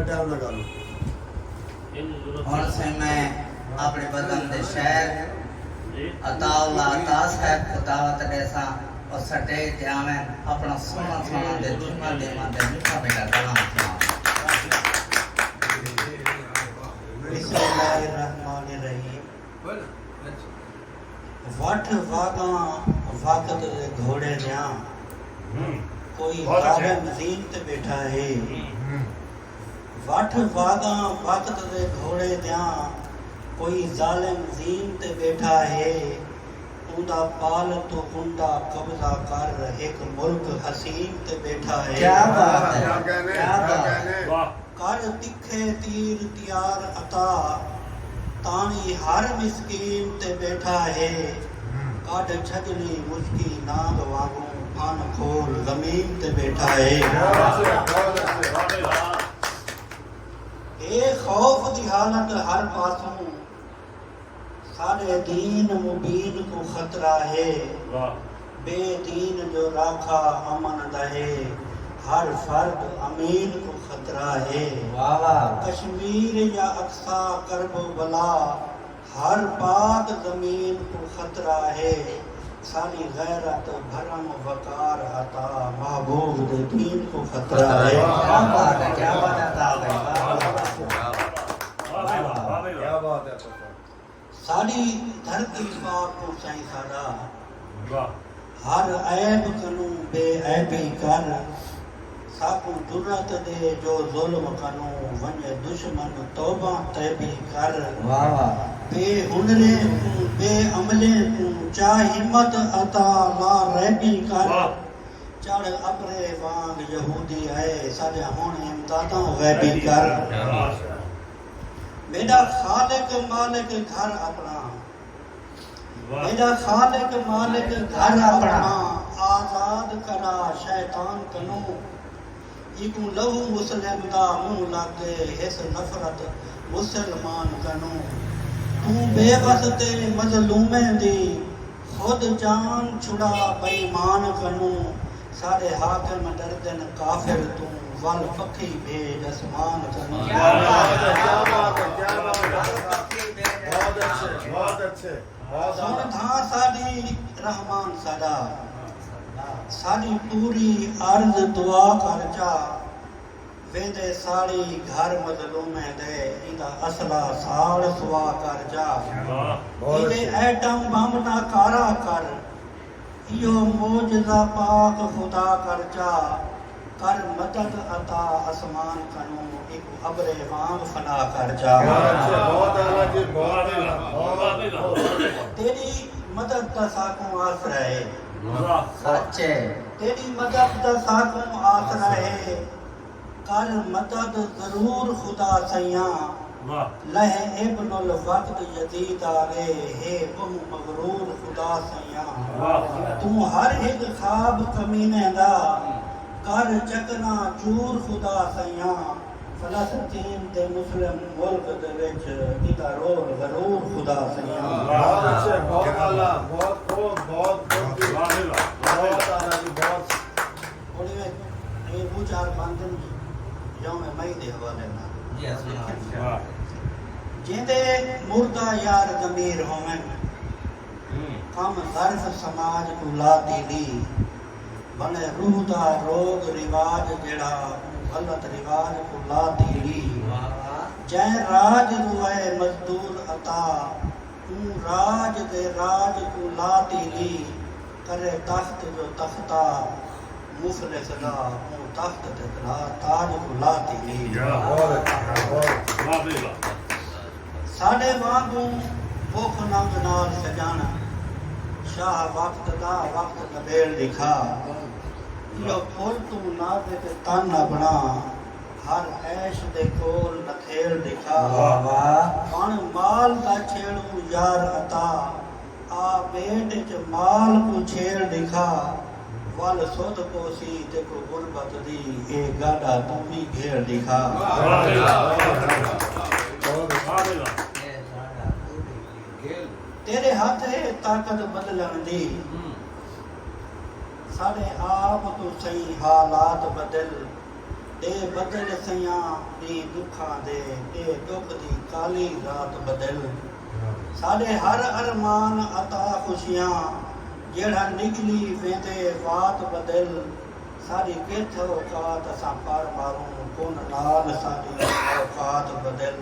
Time लगा लो ਹੁਣ ਸੇ मैं अपने बदन दे शहर अताउल्ला अता साहब को दावत देसा और सटे जावे अपना सोना सोना दे धीमा धीमा दे मीठा मीठा कलाम सुना। बिस्मिल्लाहिर्रहमानिर्रहीम। वठ वागा वक्त दे घोड़े दिया कोई जालिम ज़ीन ते बैठा है। वठ वागा वक्त दे घोड़े दिया कोई जालिम ज़ीन ते बैठा है। उंदा पाल तो उंदा कब्जा कर एक मुल्क हसीन ते बैठा है। क्या बात है, क्या बात है। कर तिखे तीर तियार अता तानी हर मिस्कीन ते बैठा है। काट छजली मुश्की नाग वागू फान खोल जमीन ते बैठा है। ए खौफ दी हालत हर पासों सारे दीन मुबीन को खतरा है। बेदीन जो राखा अमन दहे हर फर्द अमीन को खतरा है। कश्मीर या अक्सा करबो बला हर पाक जमीन को खतरा है। सारी गैरत भरम वकार अता महबूब दे दीन को खतरा है। क्या बात है, क्या बात है, क्या बात है। सारी धरती पाक को साईं सादा हर ऐब कनू बेऐबी कर साकू जुर्रत दे जो जुल्म कनू वने दुश्मन तौबा तैबी कर। बेहुनरे को बेअमले को चा हिम्मत अता ला रैबी कर। चढ़ अबरे वांग यहूदी है सारे हुण इमदादा गैबी कर। मेरा खालिक मालिक घर अपना मेरा खालिक मालिक घर अपना आजाद करा शैतान कनू। इकू लहू मुस्लिम दा मुंह लागे हिस नफरत मुसलमान कनू। तू बेबस ते मजलूमे दी खुद जान छुड़ा बेईमान कनू। सारे हाकिम डरदन काफिर तू वल पखी भेज आसमान कनू। क्या बात है, क्या बात है, क्या बात है। बहुत अच्छे, बहुत अच्छे। सुन था साडी रहमान सादा साडी पूरी अर्ज दुआ कर जा। वेंदे साड़ी घर मजलूमे दे इंदा असला साल सुआ कर जा। इदे एटम बम ना कारा कर इयो मोजज़ा पाक खुदा कर जा। कर मदद अता आसमान कनू एक अबरे वांग फना कर जा। बहुत आला जी, बहुत आला। तेरी मदद दा साकू आसरा है। सच्चे तेरी मदद दा साकू आसरा है। कर मदद जरूर खुदा सैया लह इब्नुल वक्त यजीद आले हे बहु मगरूर खुदा सैया। तू हर एक ख्वाब कमीने दा कर चकना चूर खुदा सैया। फलस्तीन ते मुस्लिम मुल्क दे विच इदा रोल जरूर खुदा सैया। बहुत अच्छे, बहुत आला, बहुत खूब, बहुत खूब। बहुत आला जी, बहुत। और ये वो चार बंदन यौम मई दे हवाले ना जिंदे मुर्दा यार जमीर होवन कम ज़र्फ समाज को ला दीदी बने रूह दा रोग रिवाज जेड़ा गलत रिवाज को ला दीदी। जै राज रुए मजदूर अता तू राज दे राज को ला दीदी। करे तख्त जो तख्ता मुफलिस दा तू तख्त ते ताज को ला दीदी। साढ़े वांगू भुख नंग नाल सजाना शाह वक्त दा वक्त नबेल दिखा। यो फुल तू नाज़ ते तन अपना हर ऐश दे कोल नखेल दिखा। पण माल दा छेड़ू यार अता आ पेट च माल को छेड़ दिखा। वल सुध पोसी ते को गुरबत दी ए गाड़ा तू भी घेर दिखा। तेरे हाथ है ताकत बदलन दी साढ़े आप तो सही हालात बदल ए बदल सैया दी दुखा दे ए दुख दी काली रात बदल साडे हर अरमान अता खुशियां जेड़ा निकली वेंदे वात बदल साडी केथ औकात असां पार मारूं कोन नाल साडी औकात बदल